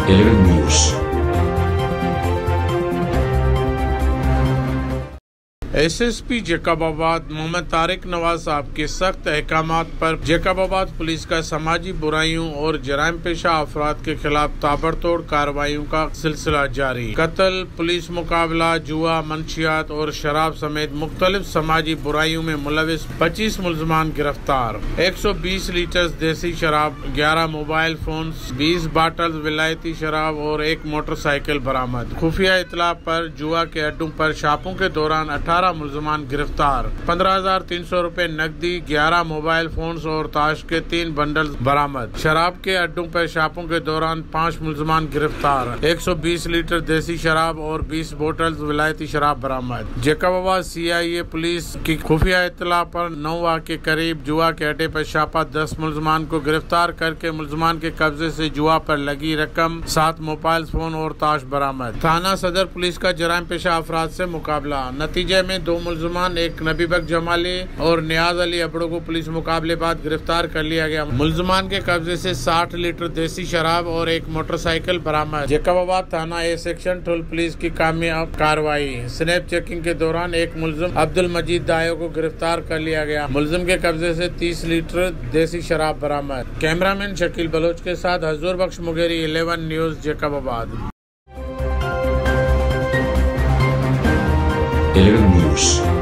11 News। SSP Jacobabad Mohammad Tariq Nawaz साहब के सख्त अहकामात पर जैकबाबाद पुलिस का समाजी बुराइयों और जराइम पेशा अफराद के खिलाफ ताबड़तोड़ कार्रवाइयों का सिलसिला जारी। कत्ल, पुलिस मुकाबला, जुआ, मंशियात और शराब समेत मुख्तलिफ समाजी बुराइयों में मुलविस 25 मुलजमान गिरफ्तार। 120 लीटर देसी शराब, 11 मोबाइल फोन, 20 बाटल विलायती शराब और 1 मोटरसाइकिल बरामद। खुफिया इतला पर जुआ के अड्डों पर छापों के दौरान 18 मुलजमान गिरफ्तार। 15,300 रुपए नकदी, 11 मोबाइल फोन्स और ताश के 3 बंडल बरामद। शराब के अड्डों पर छापों के दौरान 5 मुलजमान गिरफ्तार। 120 लीटर देसी शराब और 20 बोतल विलायती शराब बरामद। जैकबाबाद CIA पुलिस की खुफिया इत्तला पर 9 के करीब जुआ के अड्डे पर छापा। 10 मुलजमान को गिरफ्तार करके मुलजमान के कब्जे से जुआ पर लगी रकम, 7 मोबाइल फोन और ताश बरामद। थाना सदर पुलिस का जराइम पेशा अफराद से मुकाबला। नतीजे में 2 मुलजमान, एक नबीबक जमाली और नियाज अली अबड़ो को पुलिस मुकाबले बाद गिरफ्तार कर लिया गया। मुलजमान के कब्जे से 60 लीटर देसी शराब और 1 मोटरसाइकिल बरामद। जैकबाबाद थाना A सेक्शन टोल पुलिस की कामयाब कार्रवाई। स्नैप चेकिंग के दौरान एक मुलजिम अब्दुल मजीद दायो को गिरफ्तार कर लिया गया। मुलजिम के कब्जे से 30 लीटर देसी शराब बरामद। कैमरामैन शकील बलोच के साथ हजूर बख्श मुगेरी, 11 न्यूज जैकबाबाद। 11 News।